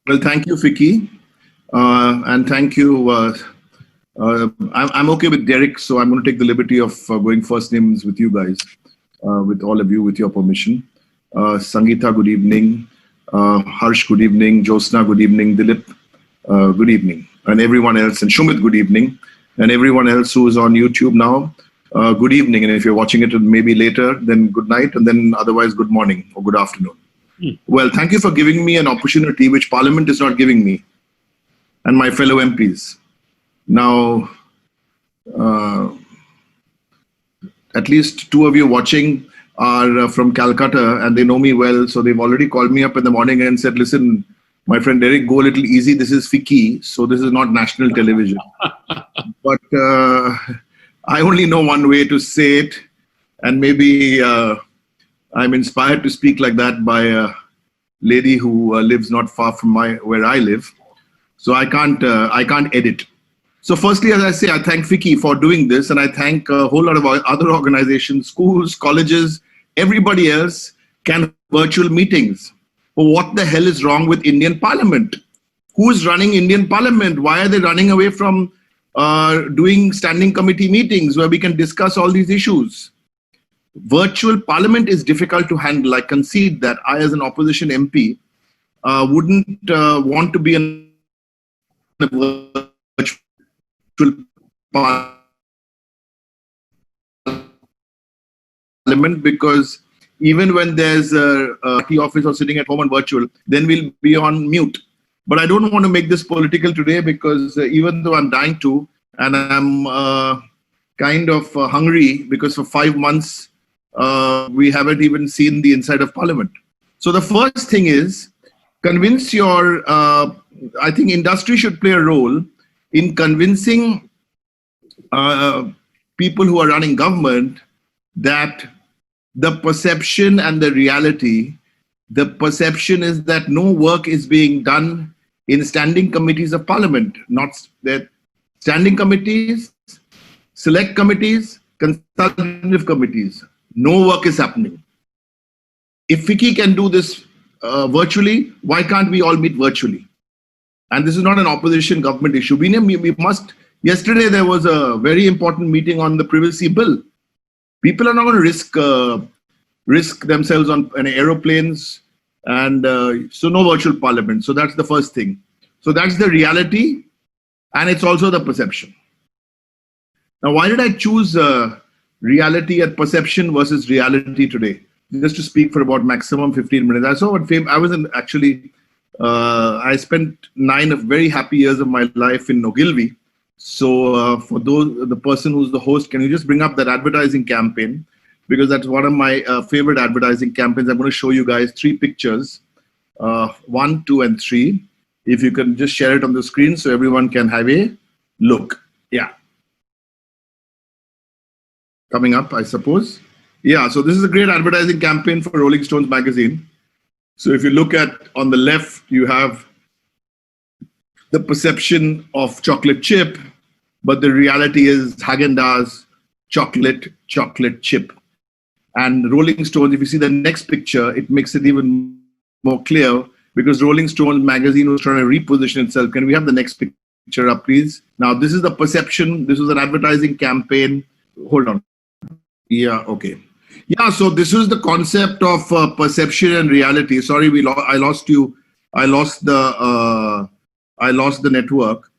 Well, thank you, Vicky, and thank you. I'm okay with Derek, so I'm going to take the liberty of going first names with you guys, with all of you, with your permission. Sangeeta, good evening. Harsh, good evening. Josna, good evening. Dilip, good evening. And everyone else, and Shumit, good evening. And everyone else who is on YouTube now, good evening. And if you're watching it maybe later, then good night, and then otherwise good morning or good afternoon. Well, thank you for giving me an opportunity which Parliament is not giving me and my fellow MPs. Now, at least two of you watching are from Calcutta and they know me well. So they've already called me up in the morning and said, listen, my friend Derek, go a little easy. This is Fiki, so this is not national television. But I only know one way to say it. And maybe I'm inspired to speak like that by a lady who lives not far from where I live. So I can't edit. So firstly, as I say, I thank Vicky for doing this, and I thank a whole lot of other organizations, schools, colleges, everybody else can have virtual meetings. But what the hell is wrong with Indian Parliament? Who is running Indian Parliament? Why are they running away from doing standing committee meetings where we can discuss all these issues? Virtual Parliament is difficult to handle. I concede that. I, as an opposition MP, wouldn't want to be in a virtual Parliament, because even when there's a party office or sitting at home on virtual, then we'll be on mute. But I don't want to make this political today, because even though I'm dying to, and I'm kind of hungry, because for 5 months, we haven't even seen the inside of Parliament. So the first thing is, convince your, I think industry should play a role in convincing people who are running government that the perception and the reality, the perception is that no work is being done in standing committees of Parliament, not that standing committees, select committees, consultative committees. No work is happening. If Vicky can do this virtually, why can't we all meet virtually? And this is not an opposition government issue. We must. Yesterday there was a very important meeting on the privacy bill. People are not going to risk themselves on aeroplanes, and so no virtual Parliament. So that's the first thing. So that's the reality, and it's also the perception. Now, why did I choose reality and perception versus reality today? Just to speak for about maximum 15 minutes. I saw what I was in actually. I spent 9 very happy years of my life in Ogilvy. So for the person who's the host, can you just bring up that advertising campaign? Because that's one of my favorite advertising campaigns. I'm going to show you guys 3 pictures, 1, 2, and 3. If you can just share it on the screen so everyone can have a look. Yeah. Coming up, I suppose. Yeah, so this is a great advertising campaign for Rolling Stones magazine. So if you look at on the left, you have the perception of chocolate chip, but the reality is Häagen-Dazs chocolate chip. And Rolling Stones, if you see the next picture, it makes it even more clear, because Rolling Stones magazine was trying to reposition itself. Can we have the next picture up, please? Now, this is the perception. This was an advertising campaign. Hold on. Yeah, okay. Yeah, so this is the concept of perception and reality. Sorry, I lost you. I lost the network.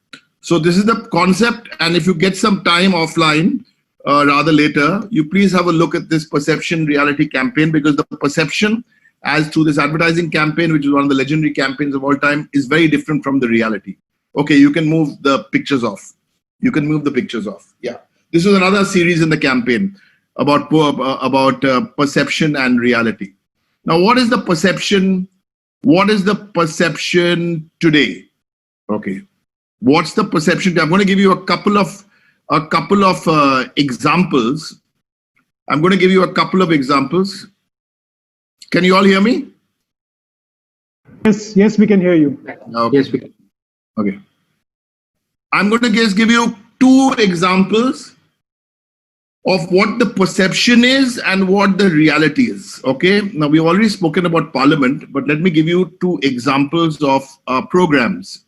So this is the concept, and if you get some time offline, rather later, you please have a look at this perception reality campaign, because the perception, as through this advertising campaign, which is one of the legendary campaigns of all time, is very different from the reality. Okay, you can move the pictures off. You can move the pictures off. Yeah, this was another series in the campaign about perception and reality. Now, what is the perception? What is the perception today? Okay, what's the perception today? I'm going to give you a couple of examples. I'm going to give you a couple of examples. Can you all hear me? Yes, we can hear you. Okay. Yes, we can. Okay. I'm going to just give you 2 examples of what the perception is and what the reality is. Okay, now we've already spoken about Parliament, but let me give you two examples of programs.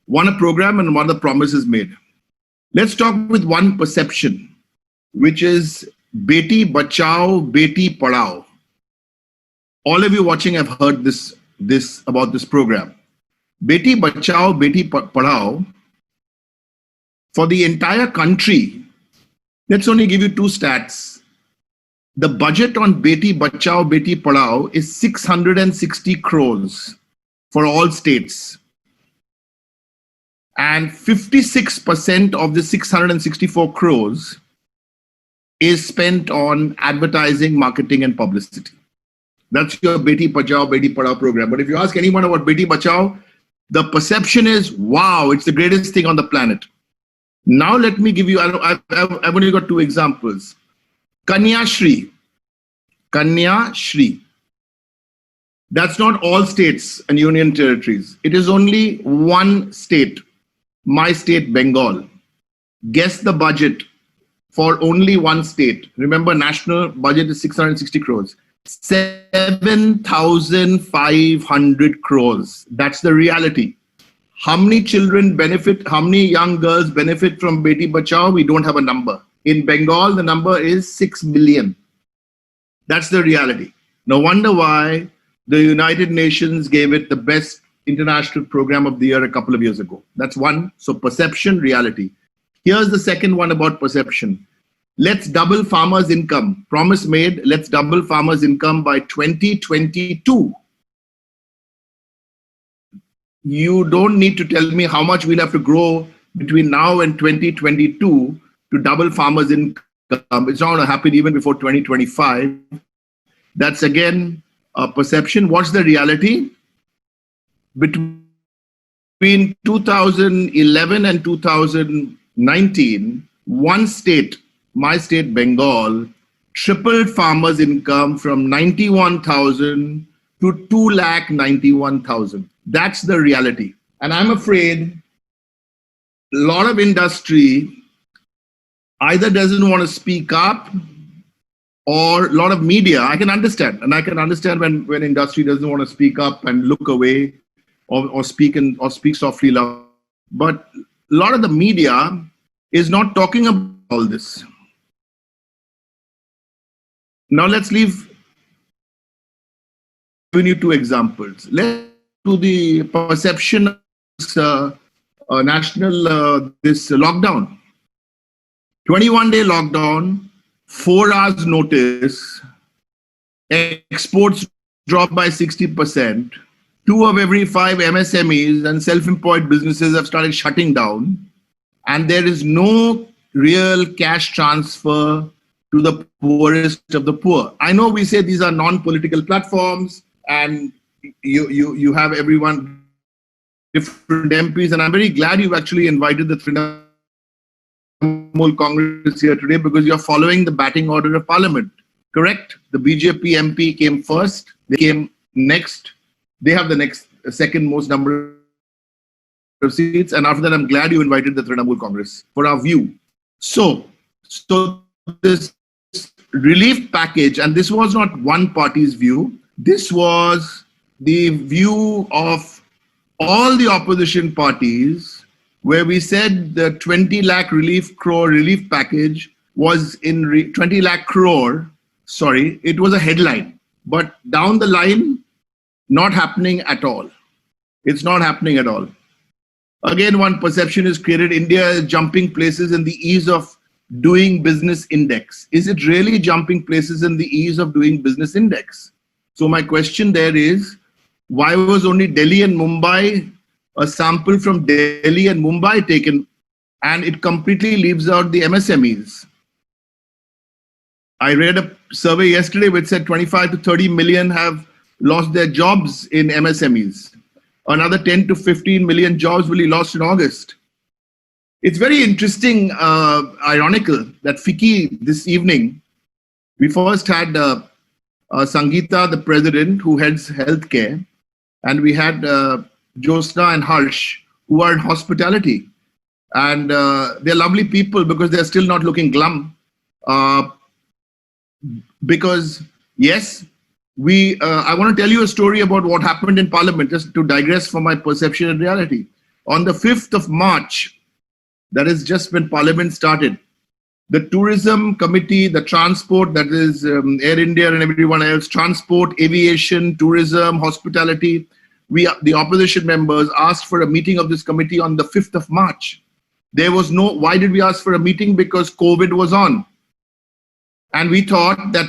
One a program and one the promises made. Let's talk with one perception, which is Beti Bachao, Beti Padhao. All of you watching have heard this about this program. Beti Bachao, Beti Padhao. For the entire country, let's only give you two stats. The budget on Beti Bachao, Beti Padhao is 660 crores for all states. And 56% of the 664 crores is spent on advertising, marketing, and publicity. That's your Beti Bachao, Beti Padhao program. But if you ask anyone about Beti Bachao, the perception is, wow, it's the greatest thing on the planet. Now let me give you, I've only got two examples. Kanya Shri. That's not all states and union territories. It is only one state, my state, Bengal. Guess the budget for only one state. Remember, national budget is 660 crores. 7,500 crores. That's the reality. How many children benefit, how many young girls benefit from Beti Bachao? We don't have a number. In Bengal, the number is 6 million. That's the reality. No wonder why the United Nations gave it the best international program of the year a couple of years ago. That's one. So perception, reality. Here's the second one about perception. Let's double farmers' income. Promise made, let's double farmers' income by 2022. You don't need to tell me how much we'll have to grow between now and 2022 to double farmers' income. It's not going to happen even before 2025. That's again a perception. What's the reality? Between 2011 and 2019, one state, my state, Bengal, tripled farmers' income from 91,000 to 291,000. That's the reality. And I'm afraid a lot of industry either doesn't want to speak up, or a lot of media. I can understand. And I can understand when industry doesn't want to speak up and look away or speak softly loud. But a lot of the media is not talking about all this. Now let's leave two examples. Let's to the perception of this, national this lockdown. 21-day lockdown, 4 hours notice, exports dropped by 60%. 2 of every 5 MSMEs and self-employed businesses have started shutting down, and there is no real cash transfer to the poorest of the poor. I know we say these are non-political platforms, and you have everyone, different MPs, and I'm very glad you've actually invited the Trinamool Congress here today, because you're following the batting order of Parliament, correct? The BJP MP came first, they came next, they have the second most number of seats, and after that I'm glad you invited the Trinamool Congress for our view. So this relief package, and this was not one party's view, this was the view of all the opposition parties, where we said the 20 lakh crore relief package was in 20 lakh crore, sorry, it was a headline, but down the line, not happening at all. It's not happening at all. Again, one perception is created, India is jumping places in the ease of doing business index. Is it really jumping places in the ease of doing business index? So my question there is, why was only Delhi and Mumbai, a sample from Delhi and Mumbai taken, and it completely leaves out the MSMEs? I read a survey yesterday which said 25 to 30 million have lost their jobs in MSMEs. Another 10 to 15 million jobs will be lost in August. It's very interesting, ironical that FICCI this evening, we first had Sangeeta, the president, who heads healthcare, and we had Josna and Harsh, who are in hospitality. And they're lovely people because they're still not looking glum. Because, yes, I want to tell you a story about what happened in Parliament, just to digress from my perception and reality. On the 5th of March, that is just when Parliament started, the Tourism Committee, the Transport, that is Air India and everyone else, Transport, Aviation, Tourism, Hospitality, the opposition members asked for a meeting of this committee on the 5th of March. There was no, why did we ask for a meeting? Because COVID was on. And we thought that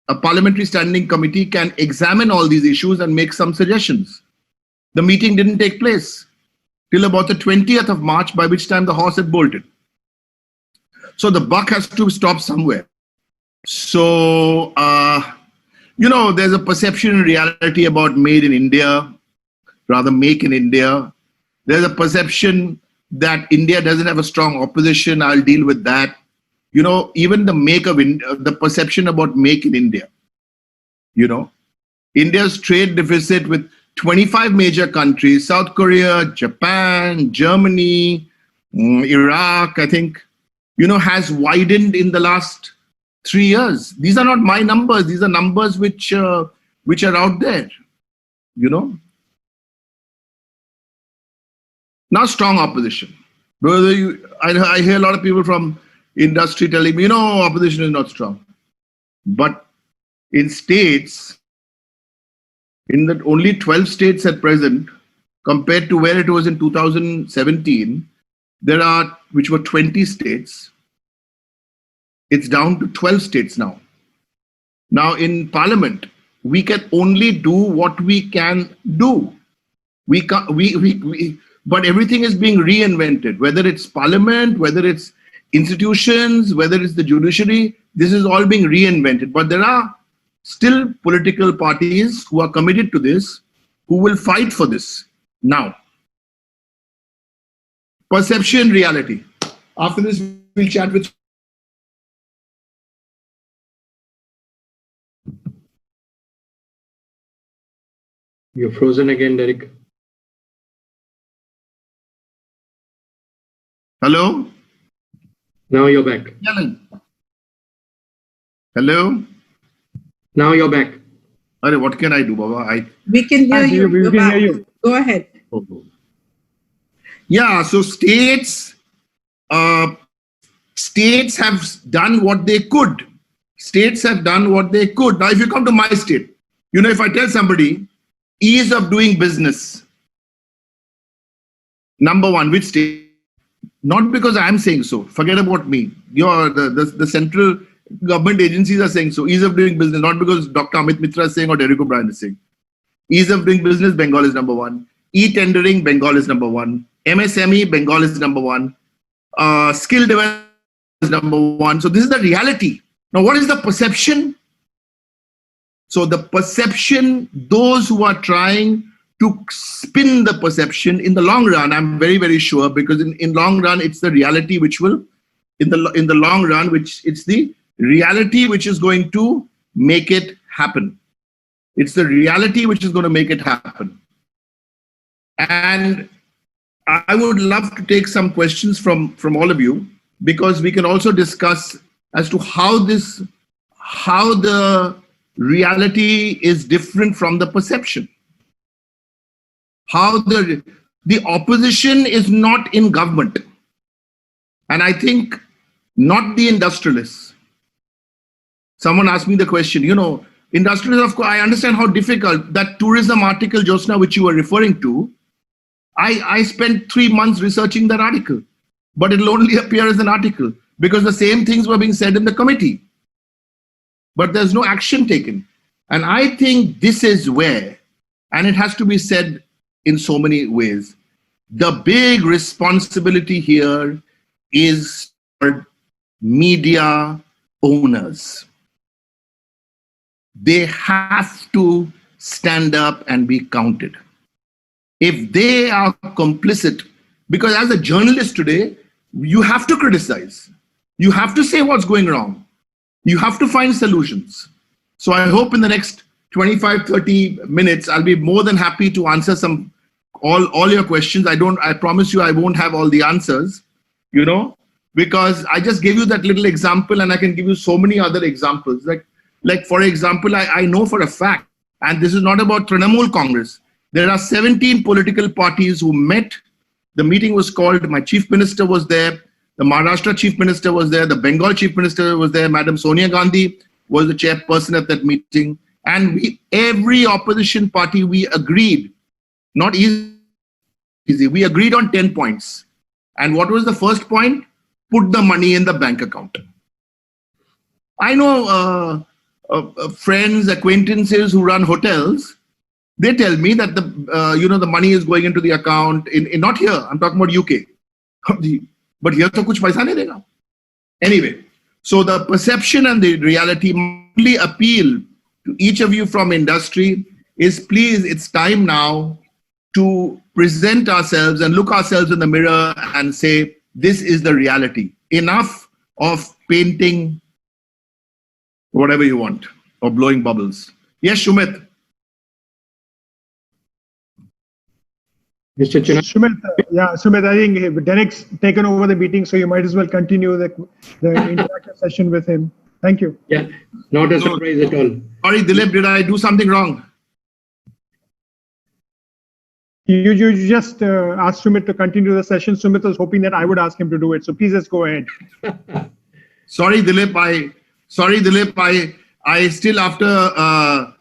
a parliamentary standing committee can examine all these issues and make some suggestions. The meeting didn't take place till about the 20th of March, by which time the horse had bolted. So the buck has to stop somewhere. So, there's a perception and reality about made in India, rather make in India. There's a perception that India doesn't have a strong opposition. I'll deal with that. Even the perception about make in India. India's trade deficit with 25 major countries, South Korea, Japan, Germany, Iraq, I think, has widened in the last 3 years. These are not my numbers. These are numbers which are out there, Now, strong opposition. I hear a lot of people from industry telling me, opposition is not strong. But in states, in that only 12 states at present, compared to where it was in 2017, which were 20 states, it's down to 12 states now. Now in Parliament, we can only do what we can do. But everything is being reinvented, whether it's Parliament, whether it's institutions, whether it's the judiciary, this is all being reinvented. But there are still political parties who are committed to this, who will fight for this now. Perception, reality. After this, we'll chat with. You're frozen again, Derek. Hello? Now you're back. Hello? Now you're back. What can I do, Baba? We can hear you. We can hear you. Go ahead. Yeah, so states have done what they could. States have done what they could. Now, if you come to my state, if I tell somebody, ease of doing business, number one, which state? Not because I'm saying so. Forget about me. The central government agencies are saying so. Ease of doing business, not because Dr. Amit Mitra is saying or Derek O'Brien is saying. Ease of doing business, Bengal is number one. E-tendering, Bengal is number one. MSME, Bengal is number one. Skill development is number one. So this is the reality. Now, what is the perception? So the perception, those who are trying to spin the perception in the long run, I'm very, very sure, because in long run, it's the reality which will, in the long run, it's the reality which is going to make it happen. It's the reality which is going to make it happen. And I would love to take some questions from all of you, because we can also discuss as to how the reality is different from the perception. How the opposition is not in government. And I think not the industrialists. Someone asked me the question, industrialists, of course, I understand how difficult that tourism article, Josna, which you were referring to, I spent 3 months researching that article, but it'll only appear as an article because the same things were being said in the committee, but there's no action taken. And I think this is where, and it has to be said in so many ways, the big responsibility here is for media owners. They have to stand up and be counted. If they are complicit, because as a journalist today, you have to criticize. You have to say what's going wrong. You have to find solutions. So I hope in the next 25, 30 minutes, I'll be more than happy to answer all your questions. I promise you I won't have all the answers, you know, because I just gave you that little example, and I can give you so many other examples. Like for example, I know for a fact, and this is not about Trinamool Congress, there are 17 political parties who met. The meeting was called, my chief minister was there, the Maharashtra chief minister was there, the Bengal chief minister was there, Madam Sonia Gandhi was the chairperson at that meeting. And every opposition party, we agreed, not easy, we agreed on 10 points. And what was the first point? Put the money in the bank account. I know friends, acquaintances who run hotels. They tell me that the money is going into the account in not here. I'm talking about UK, but here to kuch paisa nahi dega. Anyway, so the perception and the reality only appeal to each of you from industry is, please, it's time now to present ourselves and look ourselves in the mirror and say, this is the reality. Enough of painting whatever you want or blowing bubbles. Yes, Shumit. Mr. Chinna. Sumit, I think Derek's taken over the meeting, so you might as well continue the interactive session with him. Thank you. Yeah, not a surprise at all. Sorry, Dilip, did I do something wrong? You just asked Sumit to continue the session. Sumit was hoping that I would ask him to do it, so please just go ahead. Sorry, Dilip. I still, after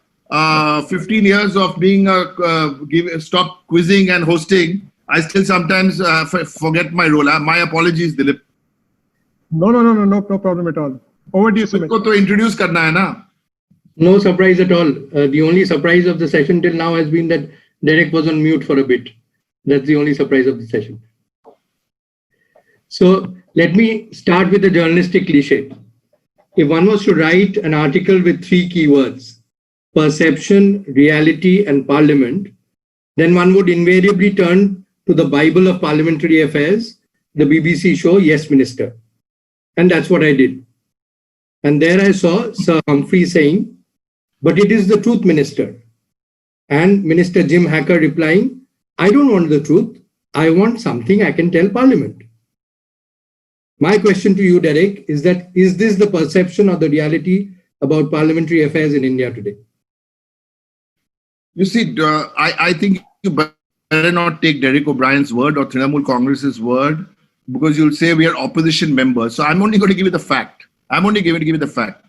15 years of being stop quizzing and hosting, I still sometimes forget my role. My apologies, Dilip. No problem at all. Over to you, Sumit. Ko to introduce karna hai na? No surprise at all. The only surprise of the session till now has been that Derek was on mute for a bit. That's the only surprise of the session. So let me start with the journalistic cliche. If one was to write an article with 3 keywords, perception, reality, and parliament, then one would invariably turn to the Bible of parliamentary affairs, the BBC show Yes Minister. And that's what I did. And there I saw Sir Humphrey saying, but it is the truth, Minister. And Minister Jim Hacker replying, I don't want the truth. I want something I can tell Parliament. My question to you, Derek, is this the perception or the reality about parliamentary affairs in India today? You see, I think you better not take Derek O'Brien's word or Trinamool Congress's word, because you'll say we are opposition members. So I'm only going to give you the fact. I'm only going to give you the fact.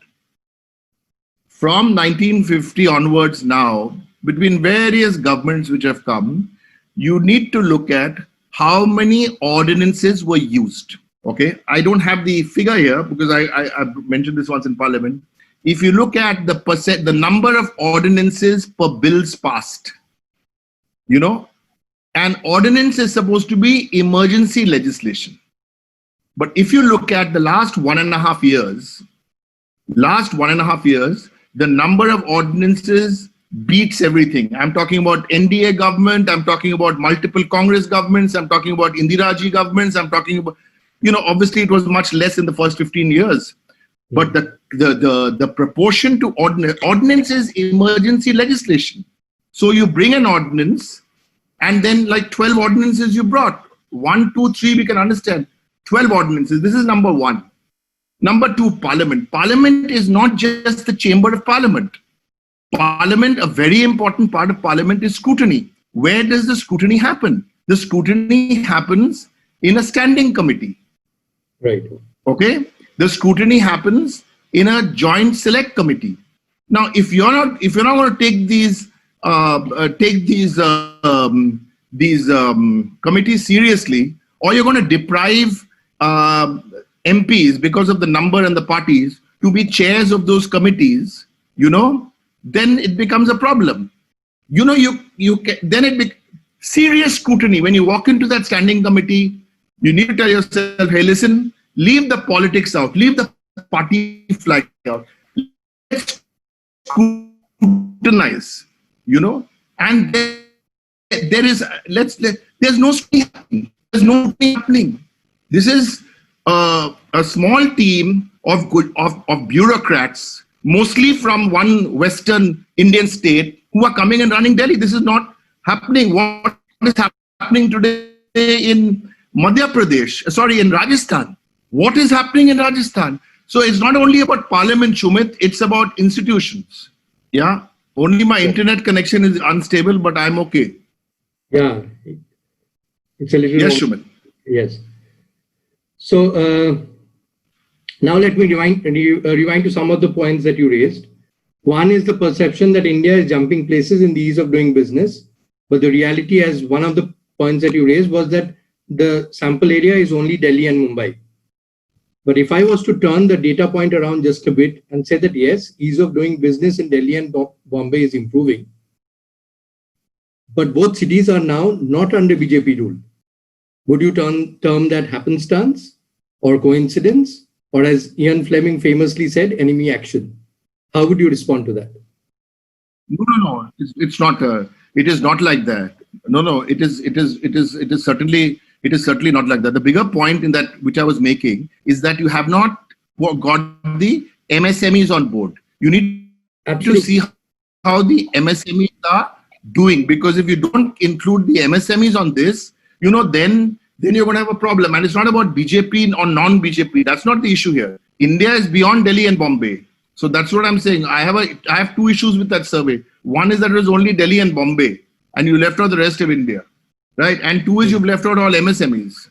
From 1950 onwards now, between various governments which have come, you need to look at how many ordinances were used. Okay, I don't have the figure here because I mentioned this once in Parliament. If you look at the number of ordinances per bills passed, you know, an ordinance is supposed to be emergency legislation. But if you look at the last 1.5 years, the number of ordinances beats everything. I'm talking about NDA government, I'm talking about multiple Congress governments, I'm talking about Indira Ji governments, I'm talking about, you know, obviously it was much less in the first 15 years. But the proportion to ordinance is emergency legislation. So you bring an ordinance and then like 12 ordinances you brought. 1, 2, 3, we can understand. 12 ordinances. This is number one. Number two, Parliament. Parliament is not just the chamber of Parliament. Parliament, a very important part of Parliament is scrutiny. Where does the scrutiny happen? The scrutiny happens in a standing committee. Right. Okay. The scrutiny happens in a joint select committee. Now, if you're not going to take these committees seriously, or you're going to deprive MPs because of the number and the parties to be chairs of those committees, you know, then it becomes a problem. You know, serious scrutiny. When you walk into that standing committee, you need to tell yourself, hey, listen, leave the politics out, leave the party flag out. Let's scrutinize, you know, and there's no scrutiny happening. This is a small team of bureaucrats, mostly from one Western Indian state, who are coming and running Delhi. This is not happening. What is happening today in Madhya Pradesh, sorry, in Rajasthan. What is happening in Rajasthan? So it's not only about parliament, Shumit, it's about institutions. Yeah. Only my internet connection is unstable, but I'm okay. Yeah, it's a little. Yes, more- Shumit. Yes. So now let me rewind to some of the points that you raised. One is the perception that India is jumping places in the ease of doing business. But the reality, as one of the points that you raised, was that the sample area is only Delhi and Mumbai. But if I was to turn the data point around just a bit and say that yes, ease of doing business in Delhi and Bombay is improving, but both cities are now not under BJP rule. Would you term that happenstance or coincidence, or as Ian Fleming famously said, enemy action? How would you respond to that? No. It's not. It is not like that. No. It is certainly not like that. The bigger point in that which I was making is that you have not got the MSMEs on board. You need Absolutely. to see how the MSMEs are doing, because if you don't include the MSMEs on this, then you're going to have a problem. And it's not about BJP or non-BJP. That's not the issue here. India is beyond Delhi and Bombay. So that's what I'm saying. I have two issues with that survey. One is that it was only Delhi and Bombay, and you left out the rest of India, right? And two is you've left out all MSMEs.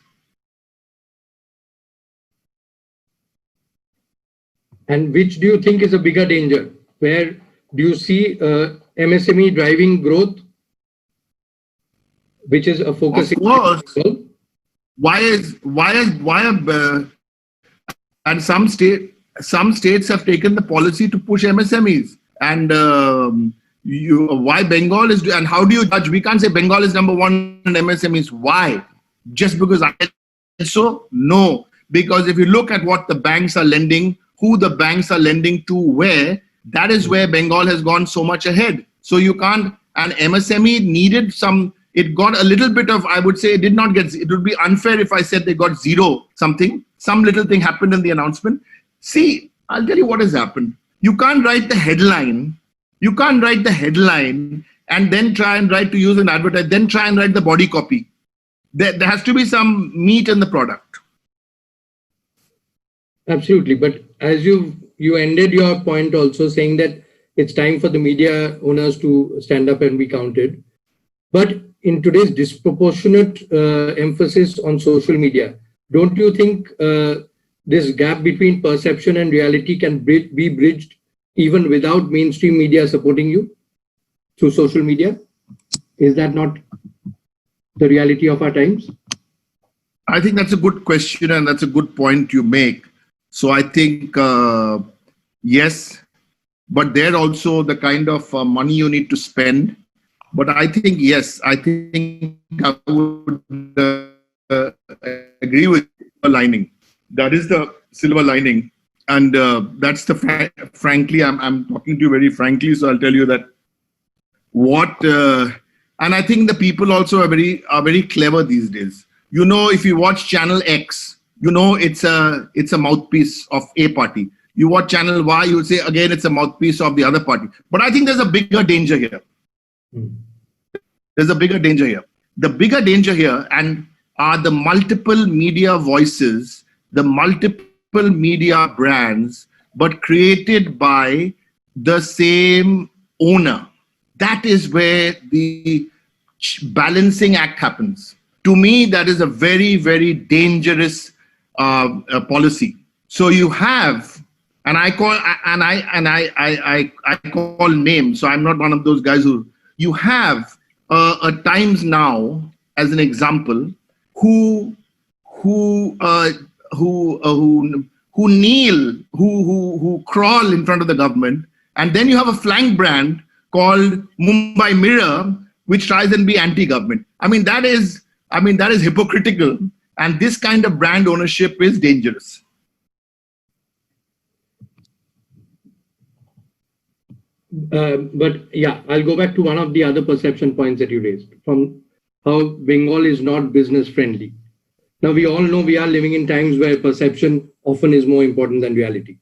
And which do you think is a bigger danger? Where do you see MSME driving growth, which is a focus? Of course. And some states have taken the policy to push MSMEs, and why Bengal is, and how do you judge? We can't say Bengal is number one in MSMEs. Why? Just because I said so? No, because if you look at what the banks are lending, who the banks are lending to, where, that is where Bengal has gone so much ahead. So you can't, and MSME needed some. It got a little bit of, I would say, it did not get, it would be unfair if I said they got zero something. Some little thing happened in the announcement. See, I'll tell you what has happened. You can't write the headline. You can't write the headline and then try and write to use an advertise, then try and write the body copy. There has to be some meat in the product. Absolutely. But as you ended your point also saying that it's time for the media owners to stand up and be counted. But in today's disproportionate emphasis on social media, don't you think this gap between perception and reality can be bridged even without mainstream media supporting you through social media? Is that not the reality of our times? I think that's a good question, and that's a good point you make. So I think, yes, but there also the kind of money you need to spend. But I think, yes, I think I would agree with the lining. That is the silver lining. And that's the, frankly, I'm talking to you very frankly, so I'll tell you that and I think the people also are very clever these days. If you watch Channel X, it's a mouthpiece of a party. You watch Channel Y, you would say, again, it's a mouthpiece of the other party. But I think there's a bigger danger here. There's a bigger danger here. The bigger danger here are the multiple media voices, the multiple media brands, but created by the same owner. That is where the balancing act happens. To me, that is a very, very dangerous policy. So you have, and I call names. So I'm not one of those guys you have a Times Now as an example who kneel, who crawl in front of the government, and then you have a flank brand called Mumbai Mirror, which tries and be anti-government. That is hypocritical, and this kind of brand ownership is dangerous. But yeah, I'll go back to one of the other perception points that you raised from how Bengal is not business friendly. Now, we all know we are living in times where perception often is more important than reality.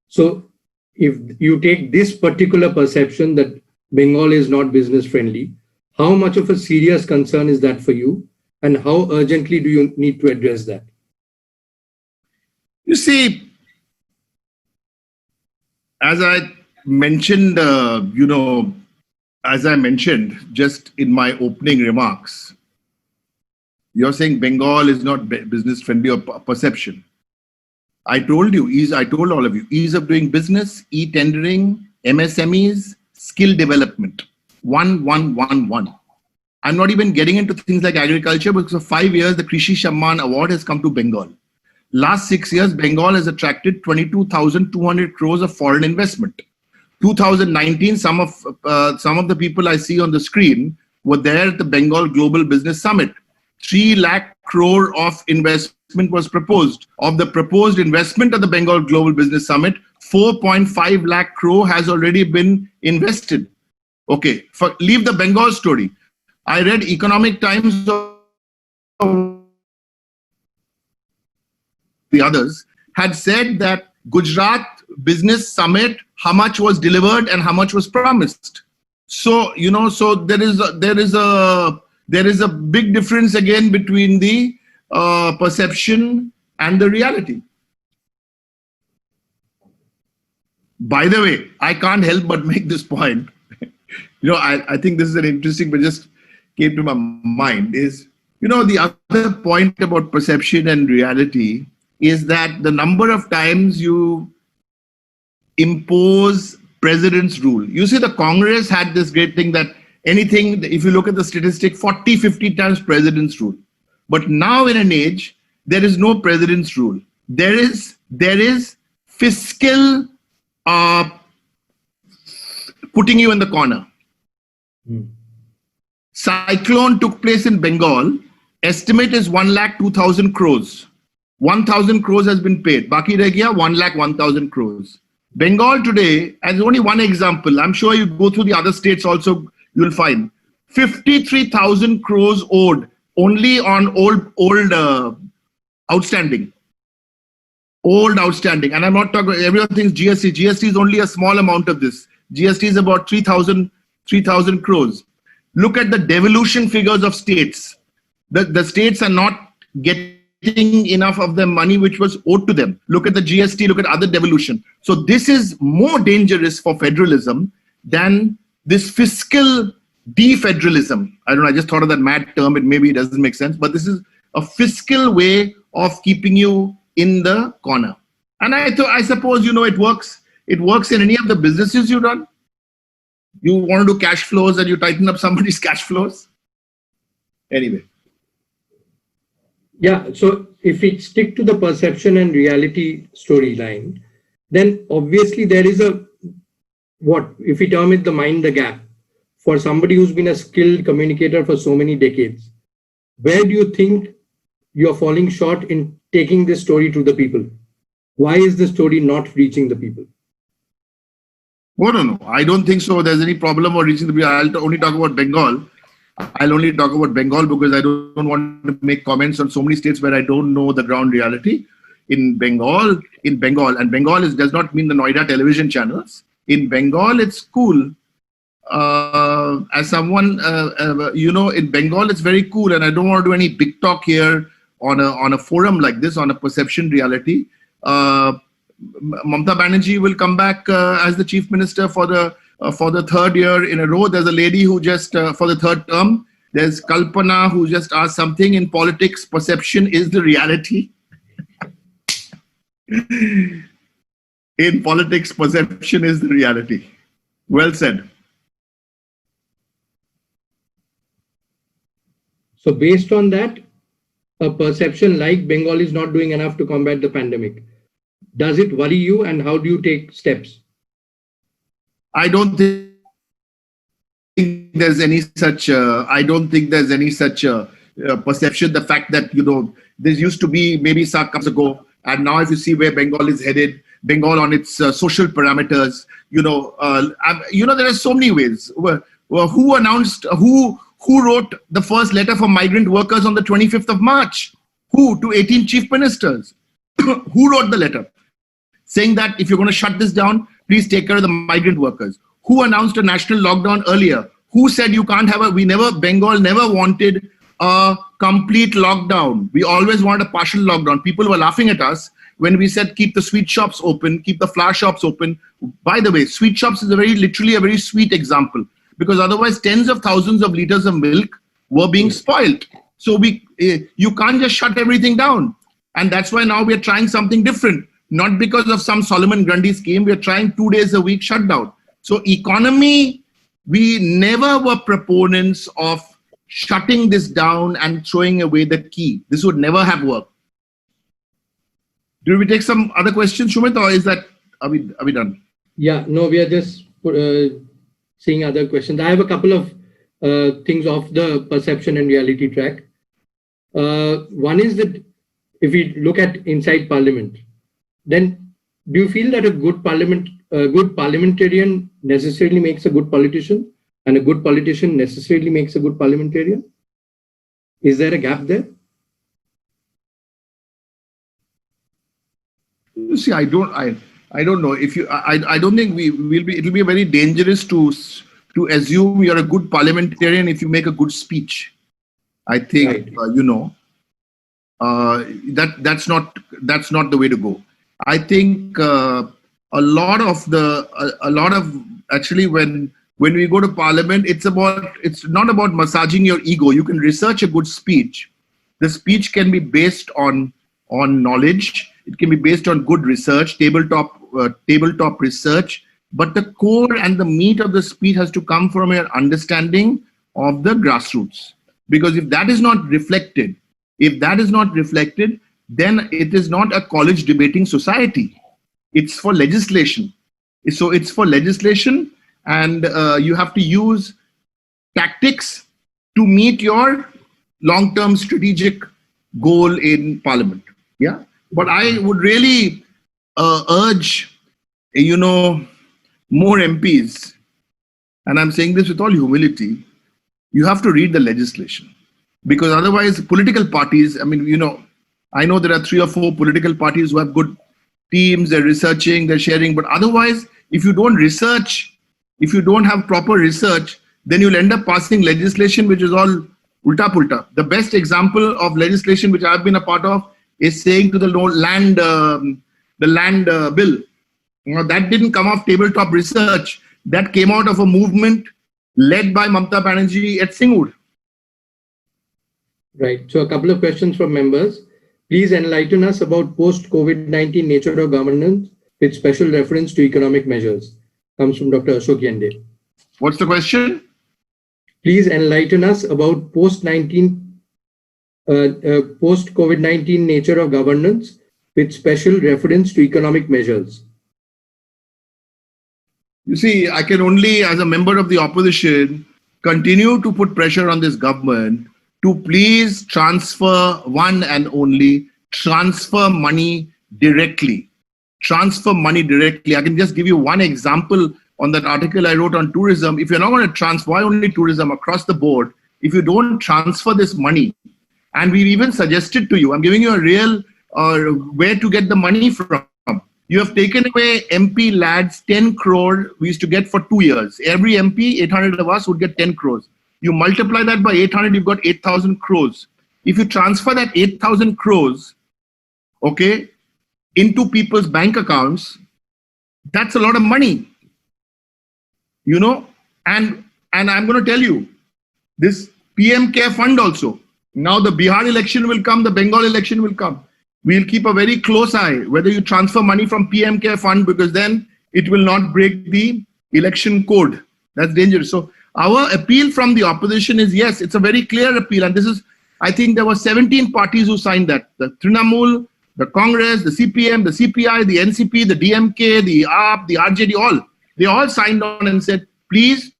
So if you take this particular perception that Bengal is not business friendly, how much of a serious concern is that for you? And how urgently do you need to address that? You see, as I mentioned, as I mentioned just in my opening remarks, you're saying Bengal is not business friendly or perception. I told all of you, ease of doing business, e-tendering, MSMEs, skill development. 1, 1, 1, 1. I'm not even getting into things like agriculture because for 5 years, the Krishi Samman Award has come to Bengal. Last 6 years, Bengal has attracted 22,200 crores of foreign investment. 2019, some of the people I see on the screen were there at the Bengal Global Business Summit. 3 lakh crore of investment was proposed. Of the proposed investment at the Bengal Global Business Summit, 4.5 lakh crore has already been invested. Okay, leave the Bengal story. I read Economic Times, the others had said that Gujarat Business Summit, how much was delivered and how much was promised. So, so there is a big difference again between the perception and the reality. By the way, I can't help but make this point. I think this is an interesting, but just came to my mind is, the other point about perception and reality is that the number of times you impose president's rule. You see, the Congress had this great thing that anything, if you look at the statistic, 40, 50 times president's rule. But now in an age, there is no president's rule. There is fiscal putting you in the corner. Cyclone took place in Bengal. Estimate is 1,02,000 crores. 1,000 crores has been paid. Baki reh gaya 1,01,000 crores. Bengal today, as only one example, I'm sure you go through the other states also, you'll find 53,000 crores owed only on old outstanding. Old outstanding. And I'm not talking, everyone thinks GST. GST is only a small amount of this. GST is about 3,000 crores. Look at the devolution figures of states. The states are not getting enough of the money which was owed to them. Look at the GST, look at other devolution. So this is more dangerous for federalism than this fiscal defederalism. I don't know, I just thought of that mad term, maybe it doesn't make sense, but this is a fiscal way of keeping you in the corner. And I suppose, it works. It works in any of the businesses you run. You want to do cash flows and you tighten up somebody's cash flows. Anyway. Yeah, so if we stick to the perception and reality storyline, then obviously there is if we term it the mind the gap, for somebody who's been a skilled communicator for so many decades, where do you think you're falling short in taking this story to the people? Why is the story not reaching the people? Oh, no. I don't think so. There's any problem or reaching the people. I'll only talk about Bengal. I'll only talk about Bengal because I don't want to make comments on so many states where I don't know the ground reality. In Bengal, and Bengal does not mean the Noida television channels. In Bengal, it's cool. As someone, in Bengal, it's very cool. And I don't want to do any big talk here on a forum like this, on a perception reality. Mamata Banerjee will come back as the chief minister for the third year in a row. There's a lady who just, for the third term, there's Kalpana who just asked something. In politics, perception is the reality. In politics, perception is the reality. Well said. So based on that, a perception like Bengal is not doing enough to combat the pandemic. Does it worry you, and how do you take steps? I don't think there's any such. Perception. The fact that there used to be maybe some comes ago, and now if you see where Bengal is headed, Bengal on its social parameters, there are so many ways. Who announced? Who wrote the first letter for migrant workers on the 25th of March? Who? To 18 chief ministers. Who wrote the letter saying that if you're going to shut this down, please take care of the migrant workers? Who announced a national lockdown earlier? Who said you can't have Bengal never wanted a complete lockdown. We always want a partial lockdown. People were laughing at us when we said keep the sweet shops open, keep the flower shops open. By the way, sweet shops is literally a very sweet example, because otherwise tens of thousands of liters of milk were being spoiled. So you can't just shut everything down. And that's why now we're trying something different. Not because of some Solomon Grundy scheme, we're trying 2 days a week shutdown. So economy, we never were proponents of shutting this down and throwing away the key. This would never have worked. Do we take some other questions, Shumit, or is that, are we done? Yeah, no, we are just seeing other questions. I have a couple of things off the perception and reality track. One is that if we look at inside Parliament, then do you feel that a good parliamentarian necessarily makes a good politician, and a good politician necessarily makes a good parliamentarian? Is there a gap there? You see, I don't know if you. I don't think we will be. It will be very dangerous to assume you're a good parliamentarian if you make a good speech. I think right. that's not the way to go. I think a lot of actually when we go to Parliament, it's not about massaging your ego. You can research a good speech. The speech can be based on knowledge. It can be based on good research, tabletop research. But the core and the meat of the speech has to come from your understanding of the grassroots. Because if that is not reflected, then it is not a college debating society. It's for legislation. So it's for legislation, and you have to use tactics to meet your long-term strategic goal in Parliament. Yeah. But I would really urge, more MPs, and I'm saying this with all humility, you have to read the legislation. Because otherwise, political parties, I know there are 3 or 4 political parties who have good teams, they're researching, they're sharing, but otherwise, if you don't research, if you don't have proper research, then you'll end up passing legislation which is all ulta-pulta. The best example of legislation which I've been a part of is saying to the land bill. That didn't come off tabletop research. That came out of a movement led by Mamata Banerjee at Singur. Right. So a couple of questions from members. Please enlighten us about post-COVID-19 nature of governance with special reference to economic measures. Comes from Dr. Ashok Yende. What's the question? Please enlighten us about post-COVID-19 nature of governance with special reference to economic measures. You see, I can only, as a member of the opposition, continue to put pressure on this government to please transfer money directly. Transfer money directly. I can just give you one example on that article I wrote on tourism. If you're not going to transfer, why only tourism across the board? If you don't transfer this money, and we've even suggested to you, I'm giving you a real where to get the money from. You have taken away MP lads 10 crore we used to get for 2 years. Every MP, 800 of us would get 10 crores. You multiply that by 800, you've got 8,000 crores. If you transfer that 8,000 crores, okay, into people's bank accounts, that's a lot of money. And I'm going to tell you, this PM Care Fund also. Now the Bihar election will come, the Bengal election will come. We'll keep a very close eye whether you transfer money from PM Care Fund, because then it will not break the election code. That's dangerous. So our appeal from the opposition is, yes, it's a very clear appeal. And this is, I think there were 17 parties who signed that. The Trinamool, the Congress, the CPM, the CPI, the NCP, the DMK, the AAP, the RJD, they all signed on and said, please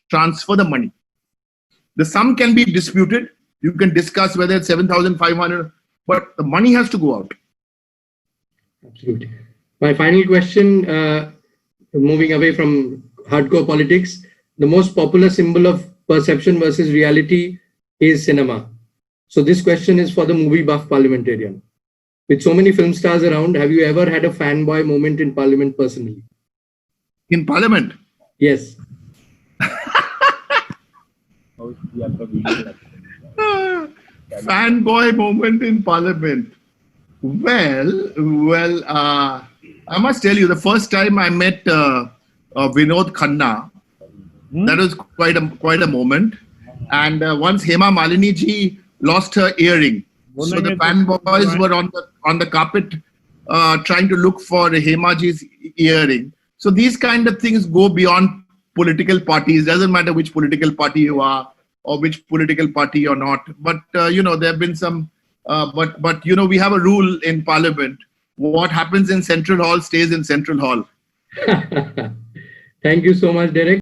transfer the money. The sum can be disputed. You can discuss whether it's 7,500, but the money has to go out. Absolutely. My final question, moving away from hardcore politics, the most popular symbol of perception versus reality is cinema. So this question is for the movie buff parliamentarian. With so many film stars around, have you ever had a fanboy moment in Parliament personally? In Parliament? Yes. fanboy moment in Parliament. Well, I must tell you, the first time I met Vinod Khanna, that was quite a moment. And once Hema Malini ji lost her earring, so the fanboys were on the carpet trying to look for Hema ji's earring. So these kind of things go beyond political parties. Doesn't matter which political party you are or which political party you're not. But there have been some. But we have a rule in Parliament. What happens in Central Hall stays in Central Hall. Thank you so much, Derek.